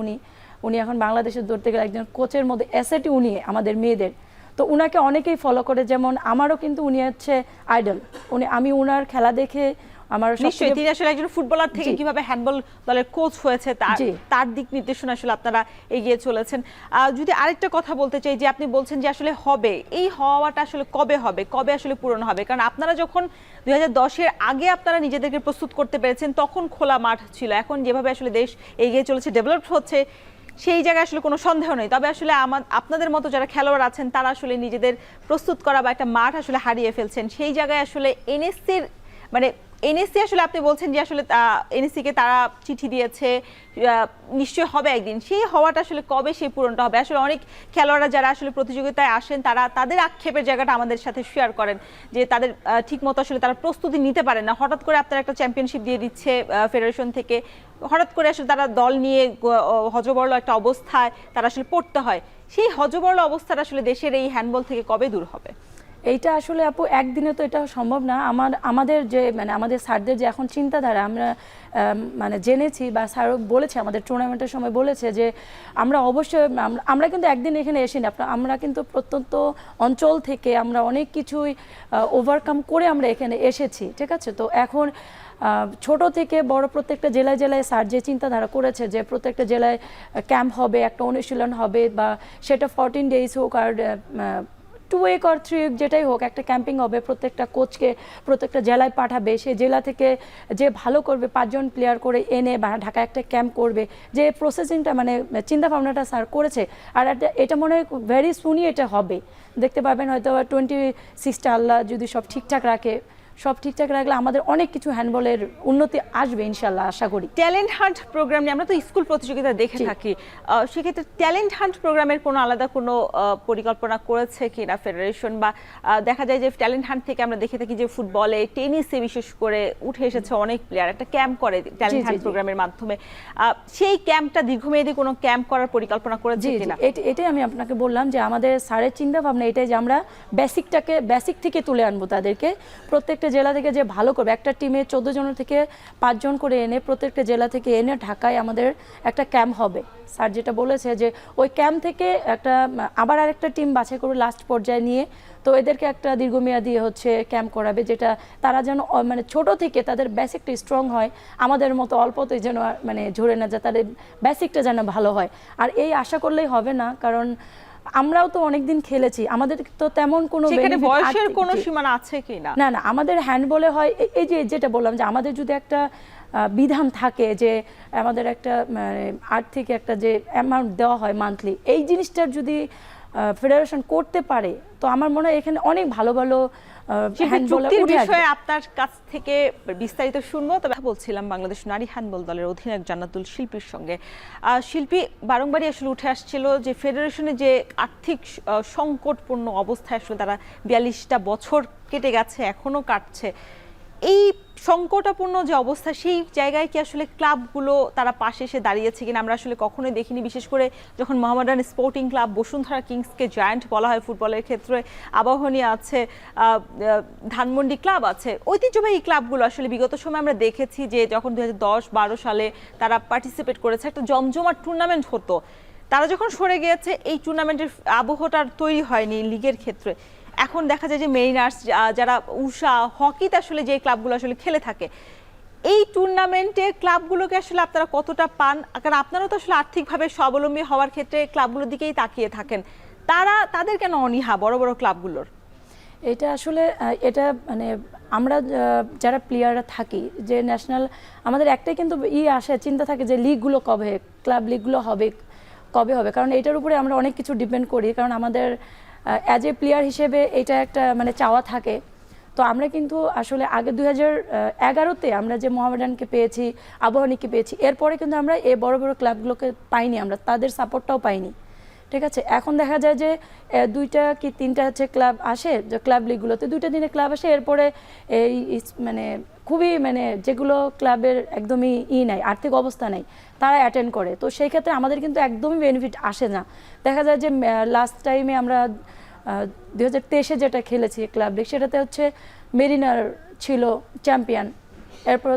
উনি এখন বাংলাদেশের ধরতে গেলে একজন কোচের মধ্যে অ্যাসেটই উনি আমাদের মেয়েদের। তো উনাকে অনেকেই ফলো করে, যেমন আমারও কিন্তু উনি হচ্ছে আইডল, আমি উনার খেলা দেখে আমার নিশ্চয়ই তিনি আসলে একজন ফুটবলার থেকে কিভাবে হ্যান্ডবল দলের কোচ হয়েছে তার দিক নির্দেশনা আসলে আপনারা এগিয়ে চলেছেন। যদি আরেকটা কথা বলতে চাই যে আপনি বলছেন যে আসলে হবে, এই হওয়াটা আসলে কবে আসলে পূরণ হবে? কারণ আপনারা যখন 2010-এর আগে আপনারা নিজেদেরকে প্রস্তুত করতে পেরেছেন তখন খোলা মাঠ ছিল, এখন যেভাবে আসলে দেশ এগিয়ে চলেছে ডেভেলপ হচ্ছে সেই জায়গায় আসলে কোনো সন্দেহ নেই। তবে আসলে আপনাদের মতো যারা খেলোয়াড় আছেন তারা আসলে নিজেদের প্রস্তুত করা বা একটা মাঠ আসলে হারিয়ে ফেলছেন, সেই জায়গায় আসলে এনএসসি আসলে আপনি বলছেন যে আসলে এনএসসিকে তারা চিঠি দিয়েছে, নিশ্চয়ই হবে একদিন, সেই হওয়াটা আসলে কবে সেই পূরণটা হবে? আসলে অনেক খেলোয়াড়রা যারা আসলে প্রতিযোগিতায় আসেন তারা তাদের আক্ষেপের জায়গাটা আমাদের সাথে শেয়ার করেন যে তাদের ঠিকমতো আসলে তারা প্রস্তুতি নিতে পারেন না। হঠাৎ করে আপনারা একটা চ্যাম্পিয়নশিপ দিয়ে দিচ্ছে ফেডারেশন থেকে, হঠাৎ করে আসলে তারা দল নিয়ে হযবরল একটা অবস্থায় তারা আসলে পড়তে হয়, সেই হযবরল অবস্থাটা আসলে দেশের এই হ্যান্ডবল থেকে কবে দূর হবে? এইটা আসলে আপু একদিনে তো এটা সম্ভব না। আমাদের যে আমাদের স্যারদের যে এখন চিন্তাধারা আমরা জেনেছি বা স্যার বলেছে আমাদের টুর্নামেন্টের সময় বলেছে যে আমরা অবশ্যই আমরা কিন্তু একদিন এখানে এসিনি, আমরা কিন্তু প্রত্যন্ত অঞ্চল থেকে আমরা অনেক কিছুই ওভারকাম করে আমরা এখানে এসেছি। ঠিক আছে, তো এখন ছোট থেকে বড় প্রত্যেকটা জেলায় স্যার যে চিন্তাধারা করেছে যে প্রত্যেকটা জেলায় ক্যাম্প হবে, একটা অনুশীলন হবে, বা সেটা 14 ডেজ হোক আর 2 উইক আর 3 উইক যেটাই হোক, একটা ক্যাম্পিং হবে, প্রত্যেকটা কোচকে প্রত্যেকটা জেলায় পাঠাবে, সেই জেলা থেকে যে ভালো করবে 5 জন প্লেয়ার করে এনে বা ঢাকায় একটা ক্যাম্প করবে, যে প্রসেসিংটা চিন্তা ভাবনাটা স্যার করেছে। আর এটা মনে হয় ভেরি সুনই এটা হবে, দেখতে পাবেন হয়তো 26টা আল্লাহ যদি সব ঠিকঠাক রাখে সব ঠিকঠাক রাখলে আমাদের অনেক কিছু হ্যান্ডবলের উন্নতি আসবে ইনশাল্লাহ, আশা করি। ট্যালেন্ট হান্ট প্রোগ্রাম নিয়ে আমরা তো স্কুল প্রতিযোগিতা দেখে থাকি, সেক্ষেত্রে ট্যালেন্ট হান্ট প্রোগ্রামের কোনো আলাদা কোনো পরিকল্পনা করেছে কিনা ফেডারেশন? বা দেখা যায় যে ট্যালেন্ট হান্ট থেকে আমরা দেখে থাকি যে ফুটবলে, টেনিসে বিশেষ করে উঠে এসেছে অনেক প্লেয়ার, একটা ক্যাম্প করে ট্যালেন্ট হান্ট প্রোগ্রামের মাধ্যমে। সেই ক্যাম্পটা দীর্ঘমেয়াদী কোনো ক্যাম্প করার পরিকল্পনা করেছে কিনা? এটাই আমি আপনাকে বললাম যে আমাদের স্যারের চিন্তা ভাবনা এটাই যে আমরা বেসিক থেকে তুলে আনবো তাদেরকে। প্রত্যেকটা জেলা থেকে যে ভালো করবে, একটা টিমে 14 জন থেকে 5 জন করে এনে প্রত্যেকটা জেলা থেকে এনে ঢাকায় আমাদের একটা ক্যাম্প হবে। স্যার যেটা বলেছে যে ওই ক্যাম্প থেকে আবার আরেকটা টিম বাছাই করে লাস্ট পর্যায়ে নিয়ে তো এদেরকে একটা দীর্ঘমেয়াদী ক্যাম্প করাবে, যেটা তারা যেন মানে ছোট থেকে তাদের বেসিকটা স্ট্রং হয়, আমাদের মতো অল্পতে যেন মানে ঝরে না যায়, তাদের বেসিকটা যেন ভালো হয়। আর এই আশা করলেই হবে না, কারণ আমরাও তো অনেকদিন খেলেছি, আমাদের তো তেমন কোনো বয়সের কোনো সীমানা আছে কিনা? না, আমাদের হ্যান্ডবলে হয় এই যে যেটা বললাম যে আমাদের যদি একটা বিধান থাকে যে আমাদের একটা মানে আর্থিক একটা যে অ্যামাউন্ট দেওয়া হয় মান্থলি, এই জিনিসটার যদি ফেডারেশন করতে পারে তো আমার মনে হয় এখানে অনেক ভালো ভালো চুক্তির বিষয়ে আপনার কাছ থেকে বিস্তারিত শুনবো। তবে বলছিলাম বাংলাদেশ নারী হ্যান্ডবল দলের অধিনায়ক জান্নাতুল শিল্পীর সঙ্গে। শিল্পী, বারংবারই আসলে উঠে আসছিল যে ফেডারেশনে যে আর্থিক সংকটপূর্ণ অবস্থায় আসলে তারা 42টা বছর কেটে গেছে, এখনো কাটছে। এই সংকটাপূর্ণ যে অবস্থা, সেই জায়গায় কি আসলে ক্লাবগুলো তারা পাশে এসে দাঁড়িয়েছে কিনা আমরা আসলে কখনোই দেখিনি। বিশেষ করে যখন মোহামেডান স্পোর্টিং ক্লাব, বসুন্ধরা কিংসকে জায়ান্ট বলা হয় ফুটবলের ক্ষেত্রে, আবাহনী আছে, ধানমন্ডি ক্লাব আছে, ঐতিহ্যবাহী ক্লাবগুলো আসলে বিগত সময় আমরা দেখেছি যে যখন 2010-12 সালে তারা পার্টিসিপেট করেছে, একটা জমজমাট টুর্নামেন্ট হতো। তারা যখন সরে গিয়েছে, এই টুর্নামেন্টের আবহটা তৈরি হয়নি লিগের ক্ষেত্রে। এখন দেখা যায় যে মেরিনার্স, যারা উষা, হকিতে আসলে যে ক্লাবগুলো আসলে খেলে থাকে, এই টুর্নামেন্টে ক্লাবগুলোকে আসলে আপনারা কতটা পান? কারণ আপনারা তো আসলে আর্থিকভাবে স্বাবলম্বী হওয়ার ক্ষেত্রে ক্লাবগুলোর দিকেই তাকিয়ে থাকেন, তাদের কেন অনীহা বড় বড় ক্লাবগুলোর? এটা আসলে এটা মানে আমরা যারা প্লেয়াররা থাকি, যে ন্যাশনাল আমাদের একটাই কিন্তু আসে, চিন্তা থাকে যে লিগগুলো কবে, ক্লাব লিগগুলো কবে হবে, কারণ এটার উপরে আমরা অনেক কিছু ডিপেন্ড করি। কারণ আমাদের অ্যাজ এ প্লেয়ার হিসেবে এটা একটা মানে চাওয়া থাকে। তো আমরা কিন্তু আসলে আগে 2011-তে আমরা যে মোহামেডানকে পেয়েছি, আবাহনীকে পেয়েছি, এরপরে কিন্তু আমরা এই বড় বড় ক্লাবগুলোকে পাইনি, আমরা তাদের সাপোর্টটাও পাইনি। ঠিক আছে, এখন দেখা যায় যে 2টা কি 3টা ক্লাব আসে যে ক্লাব লিগগুলোতে, 2টা দিনে ক্লাব আসে, এরপরে এই মানে খুবই মানে যেগুলো ক্লাবের একদমই নাই, আর্থিক অবস্থা নেই, তারা অ্যাটেন্ড করে। তো সেই ক্ষেত্রে আমাদের কিন্তু একদমই বেনিফিট আসে না। দেখা যায় যে লাস্ট টাইমে আমরা 2023-এ যেটা খেলেছি ক্লাব লিগ, সেটাতে মেরিনার ছিল চ্যাম্পিয়ন, এরপর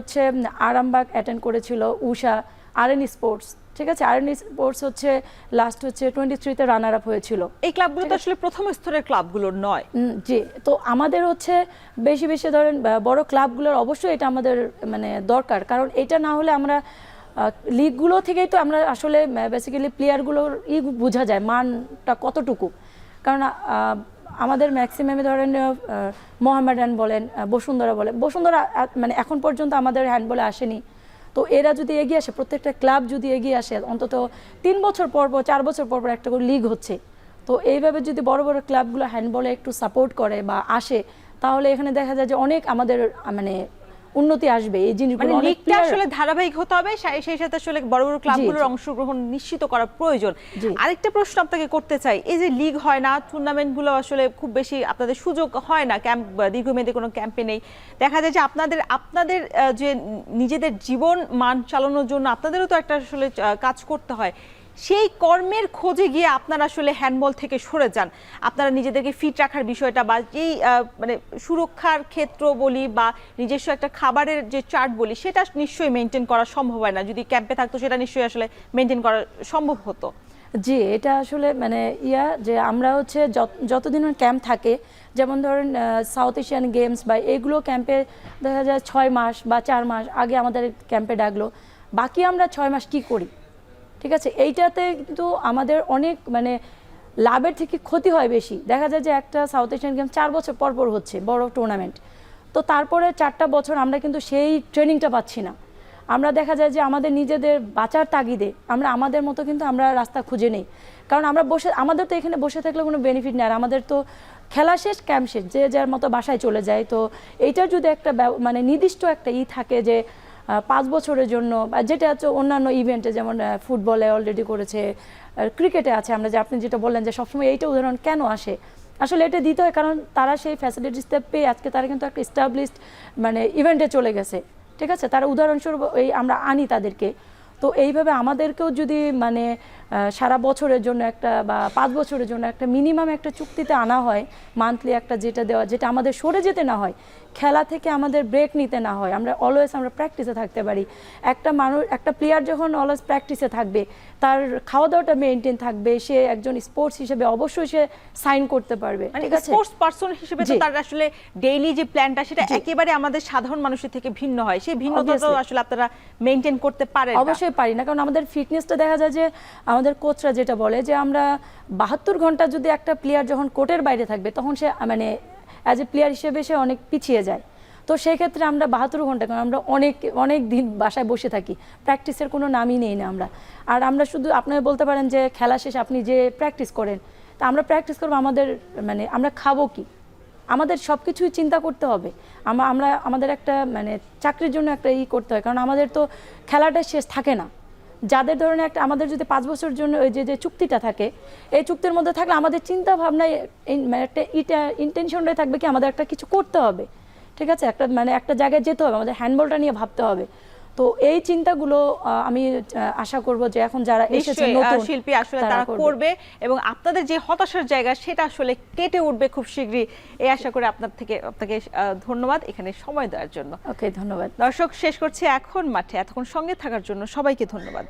আরামবাগ অ্যাটেন্ড করেছিল, উষা, আরএন স্পোর্টস। ঠিক আছে, আরএন স্পোর্টস লাস্ট 23-তে রানার আপ হয়েছিল। এই ক্লাবগুলো তো আসলে প্রথম স্তরের ক্লাবগুলো নয়। জি, তো আমাদের বেশি বেশি ধরেন বড় ক্লাবগুলোর অবশ্যই এটা আমাদের মানে দরকার, কারণ এটা না হলে আমরা লিগগুলো থেকেই তো আমরা আসলে বেসিক্যালি প্লেয়ারগুলোর বোঝা যায় মানটা কতটুকু। কারণ আমাদের ম্যাক্সিমামে ধরেন মোহামেডান বলেন, বসুন্ধরা মানে এখন পর্যন্ত আমাদের হ্যান্ডবলে আসেনি। তো এরা যদি এগিয়ে আসে, প্রত্যেকটা ক্লাব যদি এগিয়ে আসে, অন্তত 3 বছর পর 4 বছর পর একটা করে লিগ হচ্ছে, তো এইভাবে যদি বড় বড় ক্লাবগুলো হ্যান্ডবলে একটু সাপোর্ট করে বা আসে, তাহলে এখানে দেখা যায় যে অনেক আমাদের মানে উন্নতি আসবে। এই জিনিসগুলো লিগটা আসলে ধারাবাহিক হতে হবে, সেই সাথে আসলে বড় বড় ক্লাবগুলোর অংশগ্রহণ নিশ্চিত করা প্রয়োজন। আরেকটা প্রশ্ন আপনাকে করতে চাই, এই যে লিগ হয় না, টুর্নামেন্টগুলো আসলে খুব বেশি আপনাদের সুযোগ হয় না, ক্যাম্প দীর্ঘমেয়াদী কোনো ক্যাম্পে নেই, দেখা যায় যে আপনাদের যে নিজেদের জীবন মান চালানোর জন্য আপনাদেরও তো একটা আসলে কাজ করতে হয়, সেই কর্মের খোঁজে গিয়ে আপনারা আসলে হ্যান্ডবল থেকে সরে যান। আপনারা নিজেদেরকে ফিট রাখার বিষয়টা বা যেই মানে সুরক্ষার ক্ষেত্র বলি বা নিজস্ব একটা খাবারের যে চার্ট বলি, সেটা নিশ্চয়ই মেনটেন করা সম্ভব হয় না। যদি ক্যাম্পে থাকতো সেটা নিশ্চয়ই আসলে মেনটেন করা সম্ভব হতো। জি, এটা আসলে মানে যে আমরা যতদিন ক্যাম্প থাকে, যেমন ধরেন সাউথ এশিয়ান গেমস বা এগুলো ক্যাম্পে দেখা যায় 6 মাস বা 4 মাস আগে আমাদের ক্যাম্পে ডাকলো, বাকি আমরা 6 মাস কি করি? ঠিক আছে, এইটাতে কিন্তু আমাদের অনেক মানে লাভের থেকে ক্ষতি হয় বেশি। দেখা যায় যে একটা সাউথ এশিয়ান গেমস 4 বছর পর বড় টুর্নামেন্ট, তো তারপরে 4টা বছর আমরা কিন্তু সেই ট্রেনিংটা পাচ্ছি না। আমরা দেখা যায় যে আমাদের নিজেদের বাঁচার তাগিদে আমরা আমাদের মতো কিন্তু আমরা রাস্তা খুঁজে নেই, কারণ আমরা আমাদের তো এখানে বসে থাকলে কোনো বেনিফিট নেই, আর আমাদের তো খেলা শেষ ক্যাম্প শেষ, যে যার মতো বাসায় চলে যায়। তো এইটার যদি একটা মানে নির্দিষ্ট একটা থাকে যে 5 বছরের জন্য, যেটা হচ্ছে অন্যান্য ইভেন্টে যেমন ফুটবলে অলরেডি করেছে, ক্রিকেটে আছে, আমরা যে আপনি যেটা বললেন যে সবসময় এইটা উদাহরণ কেন আসে, আসলে এটা দিতে হয় কারণ তারা সেই ফ্যাসিলিটিসটা পেয়ে আজকে তারা কিন্তু একটা এস্টাবলিশড মানে ইভেন্টে চলে গেছে, ঠিক আছে, তারা উদাহরণস্বরূপ এই আমরা আনি তাদেরকে। তো এইভাবে আমাদেরকেও যদি মানে সারা বছরের জন্য একটা বা 5 বছরের জন্য একটা মিনিমাম একটা চুক্তিতে আনা হয়, মান্থলি একটা যেটা দেওয়া, যেটা আমাদের সরে যেতে না হয়, খেলা থেকে আমাদের ব্রেক নিতে না হয়, আমরা অলওয়েজ আমরা প্র্যাকটিসে থাকতে পারি। একটা প্লেয়ার যখন অলওয়েজ প্র্যাকটিসে থাকবে, তার খাওয়া দাওয়াটা মেনটেন থাকবে, সে একজন স্পোর্টস হিসেবে অবশ্যই সে সাইন করতে পারবে, ঠিক আছে। স্পোর্টস পারসন হিসেবে তো তার আসলে ডেইলি যে প্ল্যানটা সেটা একেবারে আমাদের সাধারণ মানুষের থেকে ভিন্ন হয়, সেই ভিন্নতাটাও আসলে আপনারা মেনটেন করতে পারেন? অবশ্যই পারি না, কারণ আমাদের ফিটনেসটা দেখা যায় যে আমাদের কোচরা যেটা বলে যে আমরা 72 ঘন্টা যদি একটা প্লেয়ার যখন কোর্টের বাইরে থাকবে তখন সে মানে অ্যাজ এ প্লেয়ার হিসেবে সে অনেক পিছিয়ে যায়। তো সেই ক্ষেত্রে আমরা 72 ঘন্টা, কারণ আমরা অনেক দিন বাসায় বসে থাকি, প্র্যাকটিসের কোনো নামই নেই না আমরা। আর আমরা শুধু আপনারা বলতে পারেন যে খেলা শেষে আপনি যে প্র্যাকটিস করেন, তা আমরা প্র্যাকটিস করবো আমাদের মানে আমরা খাবো কি, আমাদের সব কিছুই চিন্তা করতে হবে। আমরা আমাদের একটা মানে চাকরির জন্য একটা করতে হয়, কারণ আমাদের তো খেলাটা শেষ থাকে না। যাদের ধরনের একটা আমাদের যদি 5 বছরের জন্য ওই যে চুক্তিটা থাকে, এই চুক্তির মধ্যে থাকলে আমাদের চিন্তা ভাবনায় মানে একটা ইন্টেনশনটাই থাকবে কি আমাদের একটা কিছু করতে হবে, ঠিক আছে, একটা জায়গায় যেতে হবে, আমাদের হ্যান্ডবলটা নিয়ে ভাবতে হবে। তো এই চিন্তাগুলো আমি আশা করব যে এখন যারা এসেছে নতুন শিল্পী আসলে তারা করবে এবং আপনাদের যে হতাশার জায়গা সেটা আসলে কেটে উঠবে খুব শীঘ্রই, এই আশা করে আপনাকে ধন্যবাদ এখানে সময় দেওয়ার জন্য। ওকে, ধন্যবাদ। দর্শক, শেষ করছি এখন মাঠে। এতক্ষণ সঙ্গে থাকার জন্য সবাইকে ধন্যবাদ।